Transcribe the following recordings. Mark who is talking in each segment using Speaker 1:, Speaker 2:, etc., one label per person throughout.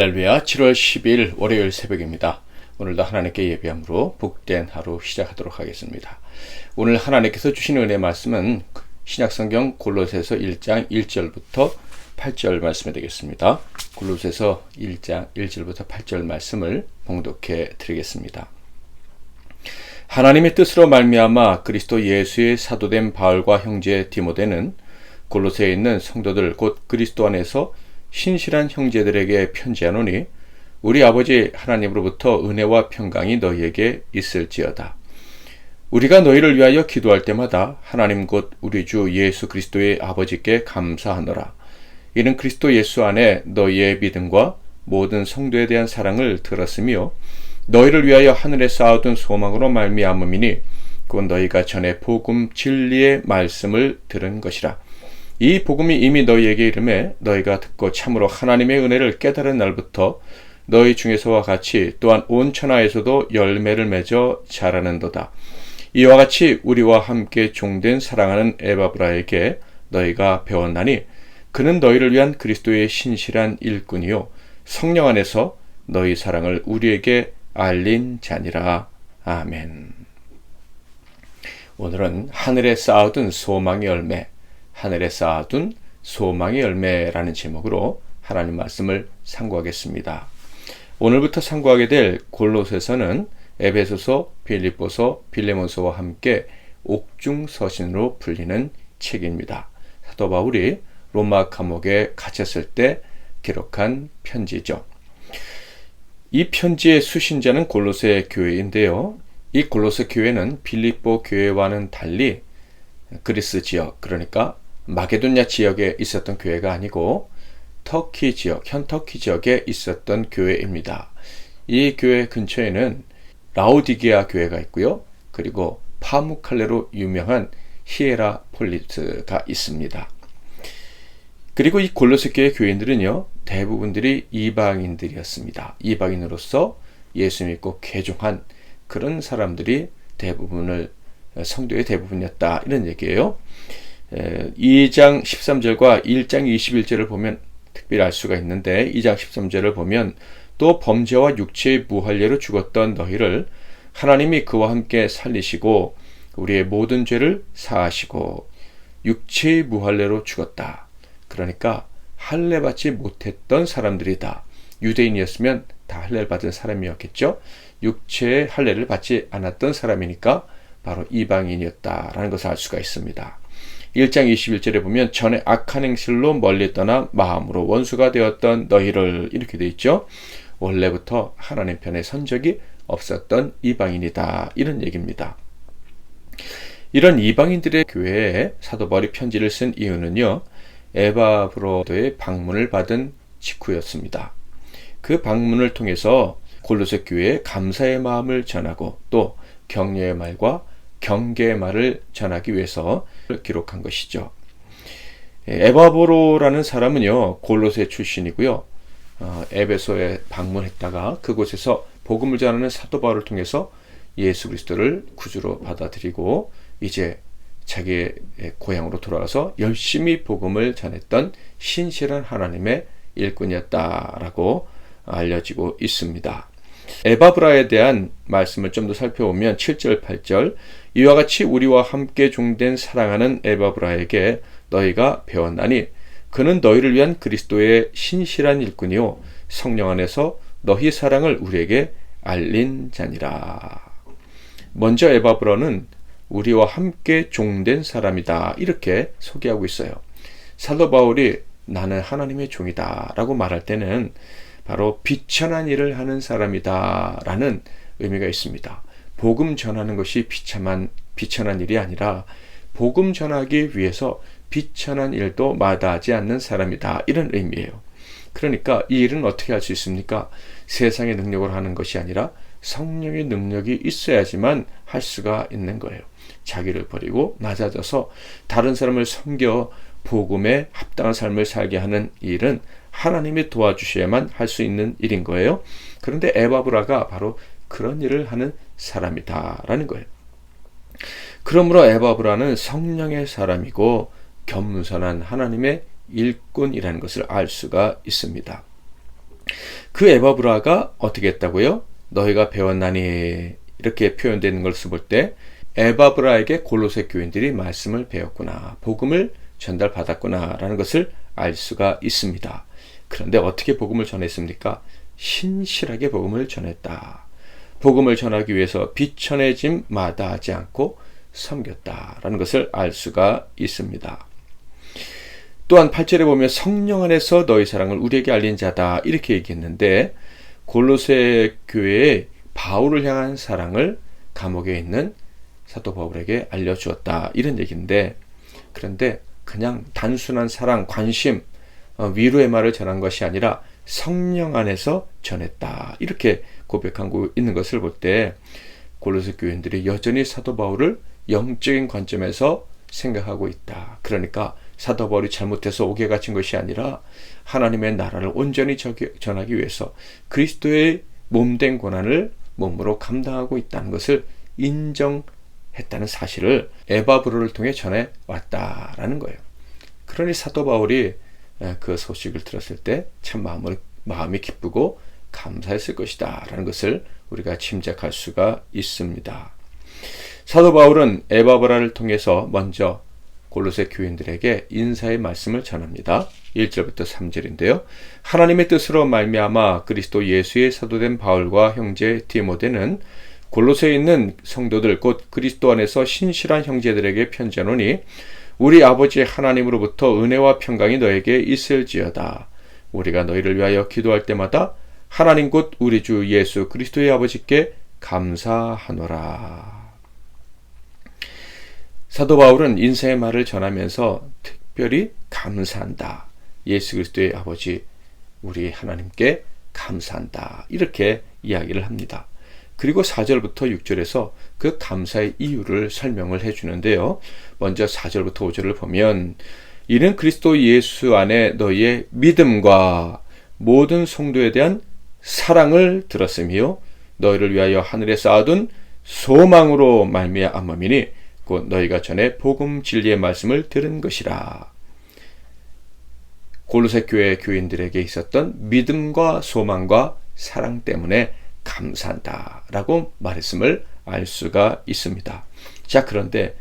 Speaker 1: 할렐루야. 7월 10일 월요일 새벽입니다. 오늘도 하나님께 예배함으로 복된 하루 시작하도록 하겠습니다. 오늘 하나님께서 주신 은혜 말씀은 신약성경 골로새서 1장 1절부터 8절 말씀이 되겠습니다. 골로새서 1장 1절부터 8절 말씀을 봉독해 드리겠습니다. 하나님의 뜻으로 말미암아 그리스도 예수의 사도된 바울과 형제 디모데는 골로새에 있는 성도들 곧 그리스도 안에서 신실한 형제들에게 편지하노니 우리 아버지 하나님으로부터 은혜와 평강이 너희에게 있을지어다. 우리가 너희를 위하여 기도할 때마다 하나님 곧 우리 주 예수 그리스도의 아버지께 감사하노라. 이는 그리스도 예수 안에 너희의 믿음과 모든 성도에 대한 사랑을 들었으며 너희를 위하여 하늘에 쌓아둔 소망으로 말미암음이니 곧 너희가 전에 복음 진리의 말씀을 들은 것이라. 이 복음이 이미 너희에게 이르매 너희가 듣고 참으로 하나님의 은혜를 깨달은 날부터 너희 중에서와 같이 또한 온 천하에서도 열매를 맺어 자라는도다. 이와 같이 우리와 함께 종된 사랑하는 에바브라에게 너희가 배웠나니 그는 너희를 위한 그리스도의 신실한 일꾼이요 성령 안에서 너희 사랑을 우리에게 알린 자니라. 아멘. 오늘은 하늘에 쌓아둔 소망의 열매, 하늘에 쌓아둔 소망의 열매라는 제목으로 하나님 말씀을 상고하겠습니다. 오늘부터 상고하게 될 골로새서는 에베소서, 빌립보서, 빌레몬서와 함께 옥중서신으로 불리는 책입니다. 사도 바울이 로마 감옥에 갇혔을 때 기록한 편지죠. 이 편지의 수신자는 골로새 교회인데요. 이 골로새 교회는 빌립보 교회와는 달리 그리스 지역, 그러니까 마게도냐 지역에 있었던 교회가 아니고 터키 지역, 현 터키 지역에 있었던 교회입니다. 이 교회 근처에는 라오디게아 교회가 있고요. 그리고 파무칼레로 유명한 히에라폴리스가 있습니다. 그리고 이 골로새 교회 교인들은요, 대부분들이 이방인들이었습니다. 이방인으로서 예수 믿고 개종한 그런 사람들이 성도의 대부분이었다, 이런 얘기예요. 2장 13절과 1장 21절을 보면 특별히 알 수가 있는데 2장 13절을 보면 또 범죄와 육체의 무할례로 죽었던 너희를 하나님이 그와 함께 살리시고 우리의 모든 죄를 사하시고 육체의 무할례로 죽었다. 그러니까 할례 받지 못했던 사람들이다. 유대인이었으면 다 할례를 받은 사람이었겠죠. 육체의 할례를 받지 않았던 사람이니까 바로 이방인이었다라는 것을 알 수가 있습니다. 1장 21절에 보면 전에 악한 행실로 멀리 떠나 마음으로 원수가 되었던 너희를, 이렇게 되어 있죠. 원래부터 하나님 편에 선 적이 없었던 이방인이다, 이런 얘기입니다. 이런 이방인들의 교회에 사도 바울이 편지를 쓴 이유는요, 에바브로도의 방문을 받은 직후였습니다. 그 방문을 통해서 골로새 교회에 감사의 마음을 전하고 또 격려의 말과 경계의 말을 전하기 위해서 기록한 것이죠. 에바브로라는 사람은요, 골로새 출신이고요. 에베소에 방문했다가 그곳에서 복음을 전하는 사도 바울을 통해서 예수 그리스도를 구주로 받아들이고 이제 자기의 고향으로 돌아가서 열심히 복음을 전했던 신실한 하나님의 일꾼이었다라고 알려지고 있습니다. 에바브라에 대한 말씀을 좀 더 살펴보면 7절, 8절 이와 같이 우리와 함께 종된 사랑하는 에바브라에게 너희가 배웠나니 그는 너희를 위한 그리스도의 신실한 일꾼이요 성령 안에서 너희 사랑을 우리에게 알린 자니라. 먼저 에바브라는 우리와 함께 종된 사람이다, 이렇게 소개하고 있어요. 사도 바울이 나는 하나님의 종이다 라고 말할 때는 바로 비천한 일을 하는 사람이다 라는 의미가 있습니다. 복음 전하는 것이 비천한 일이 아니라 복음 전하기 위해서 비천한 일도 마다하지 않는 사람이다, 이런 의미예요. 그러니까 이 일은 어떻게 할 수 있습니까? 세상의 능력으로 하는 것이 아니라 성령의 능력이 있어야지만 할 수가 있는 거예요. 자기를 버리고 낮아져서 다른 사람을 섬겨 복음에 합당한 삶을 살게 하는 일은 하나님이 도와주셔야만 할 수 있는 일인 거예요. 그런데 에바브라가 바로 그런 일을 하는 사람이다라는 거예요. 그러므로 에바브라는 성령의 사람이고 겸손한 하나님의 일꾼이라는 것을 알 수가 있습니다. 그 에바브라가 어떻게 했다고요? 너희가 배웠나니, 이렇게 표현되는 것을 볼 때 에바브라에게 골로새 교인들이 말씀을 배웠구나, 복음을 전달받았구나 라는 것을 알 수가 있습니다. 그런데 어떻게 복음을 전했습니까? 신실하게 복음을 전했다. 복음을 전하기 위해서 비천해짐 마다하지 않고 섬겼다라는 것을 알 수가 있습니다. 또한 8절에 보면 성령 안에서 너희 사랑을 우리에게 알린 자다, 이렇게 얘기했는데 골로새 교회의 바울을 향한 사랑을 감옥에 있는 사도 바울에게 알려주었다, 이런 얘기인데, 그런데 그냥 단순한 사랑, 관심, 위로의 말을 전한 것이 아니라 성령 안에서 전했다, 이렇게 고백하고 있는 것을 볼 때 골로새 교인들이 여전히 사도 바울을 영적인 관점에서 생각하고 있다. 그러니까 사도 바울이 잘못해서 옥에 갇힌 것이 아니라 하나님의 나라를 온전히 전하기 위해서 그리스도의 몸된 고난을 몸으로 감당하고 있다는 것을 인정했다는 사실을 에바브로를 통해 전해왔다라는 거예요. 그러니 사도 바울이 그 소식을 들었을 때 참 마음이 기쁘고 감사했을 것이다 라는 것을 우리가 짐작할 수가 있습니다. 사도 바울은 에바브라를 통해서 먼저 골로새 교인들에게 인사의 말씀을 전합니다. 1절부터 3절인데요. 하나님의 뜻으로 말미암아 그리스도 예수의 사도된 바울과 형제 디모데는 골로새에 있는 성도들 곧 그리스도 안에서 신실한 형제들에게 편지하노니 우리 아버지 하나님으로부터 은혜와 평강이 너에게 있을지어다. 우리가 너희를 위하여 기도할 때마다 하나님 곧 우리 주 예수 그리스도의 아버지께 감사하노라. 사도 바울은 인사의 말을 전하면서 특별히 감사한다. 예수 그리스도의 아버지 우리 하나님께 감사한다. 이렇게 이야기를 합니다. 그리고 4절부터 6절에서 그 감사의 이유를 설명을 해주는데요. 먼저 4절부터 5절을 보면 이는 그리스도 예수 안에 너희의 믿음과 모든 성도에 대한 사랑을 들었으며 너희를 위하여 하늘에 쌓아둔 소망으로 말미암음이니 곧 너희가 전에 복음 진리의 말씀을 들은 것이라. 골로새 교회 교인들에게 있었던 믿음과 소망과 사랑 때문에 감사한다 라고 말했음을 알 수가 있습니다. 자, 그런데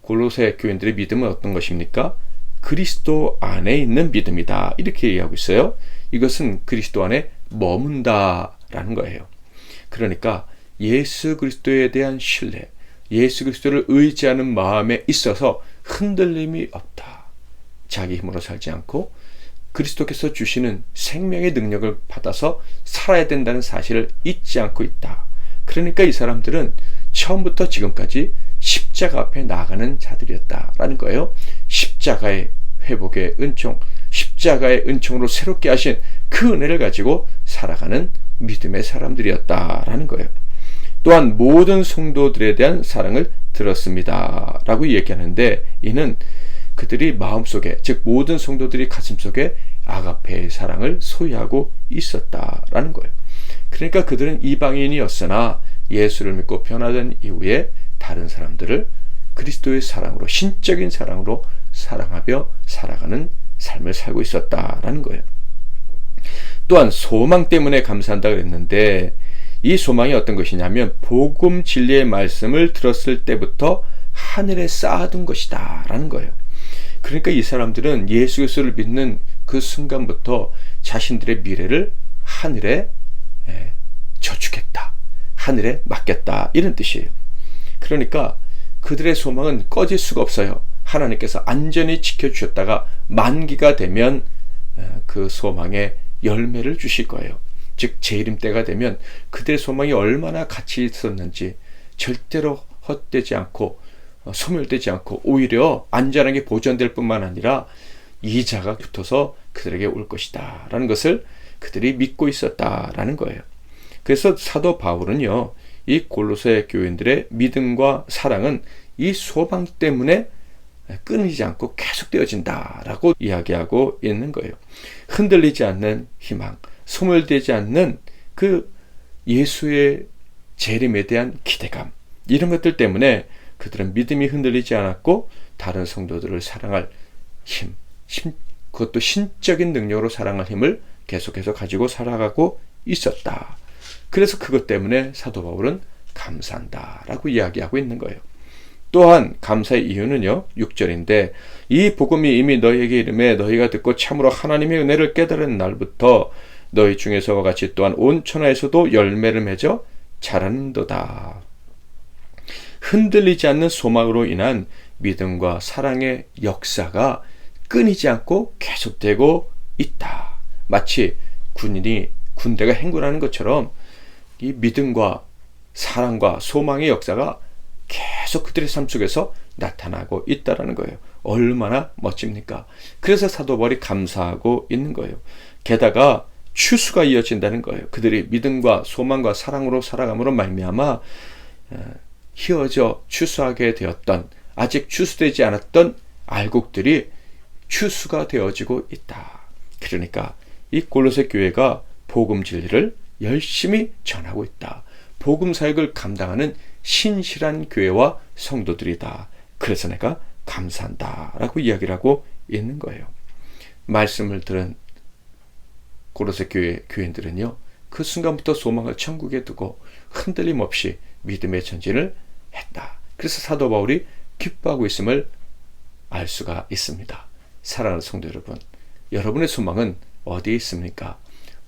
Speaker 1: 골로새 교인들의 믿음은 어떤 것입니까? 그리스도 안에 있는 믿음이다, 이렇게 얘기하고 있어요. 이것은 그리스도 안에 머문다 라는 거예요. 그러니까 예수 그리스도에 대한 신뢰, 예수 그리스도를 의지하는 마음에 있어서 흔들림이 없다. 자기 힘으로 살지 않고 그리스도께서 주시는 생명의 능력을 받아서 살아야 된다는 사실을 잊지 않고 있다. 그러니까 이 사람들은 처음부터 지금까지 십자가 앞에 나아가는 자들이었다라는 거예요. 십자가의 회복의 은총, 십자가의 은총으로 새롭게 하신 그 은혜를 가지고 살아가는 믿음의 사람들이었다라는 거예요. 또한 모든 성도들에 대한 사랑을 들었습니다 라고 얘기하는데, 이는 그들이 마음속에, 즉 모든 성도들이 가슴속에 아가페의 사랑을 소유하고 있었다라는 거예요. 그러니까 그들은 이방인이었으나 예수를 믿고 변화된 이후에 다른 사람들을 그리스도의 사랑으로, 신적인 사랑으로 사랑하며 살아가는 삶을 살고 있었다라는 거예요. 또한 소망 때문에 감사한다 그랬는데, 이 소망이 어떤 것이냐면 복음 진리의 말씀을 들었을 때부터 하늘에 쌓아둔 것이다 라는 거예요. 그러니까 이 사람들은 예수 그리스도를 믿는 그 순간부터 자신들의 미래를 하늘에 저축했다, 하늘에 맡겼다, 이런 뜻이에요. 그러니까 그들의 소망은 꺼질 수가 없어요. 하나님께서 안전히 지켜주셨다가 만기가 되면 그 소망에 열매를 주실 거예요. 즉 재림 때가 되면 그들의 소망이 얼마나 가치 있었는지 절대로 헛되지 않고 소멸되지 않고 오히려 안전하게 보존될 뿐만 아니라 이자가 붙어서 그들에게 올 것이다 라는 것을 그들이 믿고 있었다라는 거예요. 그래서 사도 바울은요, 이 골로새 교인들의 믿음과 사랑은 이 소망 때문에 끊이지 않고 계속되어진다라고 이야기하고 있는 거예요. 흔들리지 않는 희망, 소멸되지 않는 그 예수의 재림에 대한 기대감, 이런 것들 때문에 그들은 믿음이 흔들리지 않았고 다른 성도들을 사랑할 힘, 그것도 신적인 능력으로 사랑할 힘을 계속해서 가지고 살아가고 있었다. 그래서 그것 때문에 사도 바울은 감사한다라고 이야기하고 있는 거예요. 또한 감사의 이유는요, 6절인데 이 복음이 이미 너희에게 이름에 너희가 듣고 참으로 하나님의 은혜를 깨달은 날부터 너희 중에서와 같이 또한 온 천하에서도 열매를 맺어 자라는도다. 흔들리지 않는 소망으로 인한 믿음과 사랑의 역사가 끊이지 않고 계속되고 있다. 마치 군대가 행군하는 것처럼 이 믿음과 사랑과 소망의 역사가 계속 그들의 삶 속에서 나타나고 있다는 거예요. 얼마나 멋집니까? 그래서 사도 바울이 감사하고 있는 거예요. 게다가 추수가 이어진다는 거예요. 그들이 믿음과 소망과 사랑으로 살아감으로 말미암아 희어져 추수하게 되었던, 아직 추수되지 않았던 알곡들이 추수가 되어지고 있다. 그러니까 이 골로새 교회가 복음 진리를 열심히 전하고 있다. 복음 사역을 감당하는 신실한 교회와 성도들이다. 그래서 내가 감사한다 라고 이야기를 하고 있는 거예요. 말씀을 들은 골로새 교인들은요, 그 순간부터 소망을 천국에 두고 흔들림 없이 믿음의 전진을 했다. 그래서 사도 바울이 기뻐하고 있음을 알 수가 있습니다. 사랑하는 성도 여러분, 여러분의 소망은 어디에 있습니까?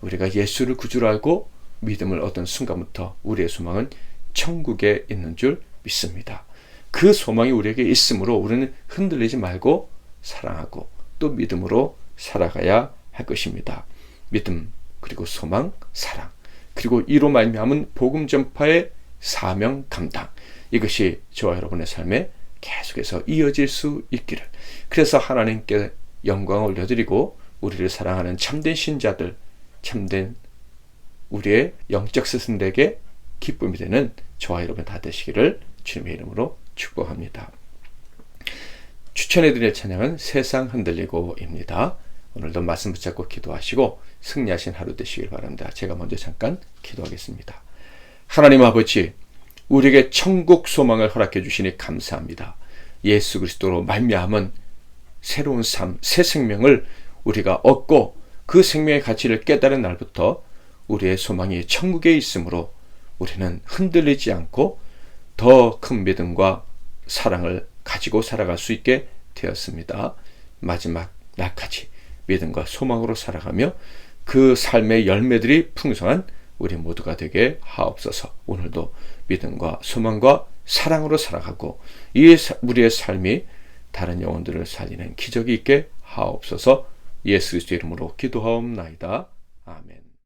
Speaker 1: 우리가 예수를 구주로 알고 믿음을 얻은 순간부터 우리의 소망은 천국에 있는 줄 믿습니다. 그 소망이 우리에게 있으므로 우리는 흔들리지 말고 사랑하고 또 믿음으로 살아가야 할 것입니다. 믿음, 그리고 소망, 사랑, 그리고 이로 말미암은 복음 전파의 사명 감당, 이것이 저와 여러분의 삶에 계속해서 이어질 수 있기를, 그래서 하나님께 영광을 올려드리고 우리를 사랑하는 참된 신자들, 참된 우리의 영적 스승들에게 기쁨이 되는 저와 여러분 다 되시기를 주님의 이름으로 축복합니다. 추천해드릴 찬양은 세상 흔들리고입니다. 오늘도 말씀 붙잡고 기도하시고 승리하신 하루 되시길 바랍니다. 제가 먼저 잠깐 기도하겠습니다. 하나님 아버지, 우리에게 천국 소망을 허락해 주시니 감사합니다. 예수 그리스도로 말미암은 새로운 삶, 새 생명을 우리가 얻고 그 생명의 가치를 깨달은 날부터 우리의 소망이 천국에 있으므로 우리는 흔들리지 않고 더 큰 믿음과 사랑을 가지고 살아갈 수 있게 되었습니다. 마지막 날까지 믿음과 소망으로 살아가며 그 삶의 열매들이 풍성한 우리 모두가 되게 하옵소서. 오늘도 믿음과 소망과 사랑으로 살아가고 우리의 삶이 다른 영혼들을 살리는 기적이 있게 하옵소서. 예수 그리스도 이름으로 기도하옵나이다. 아멘.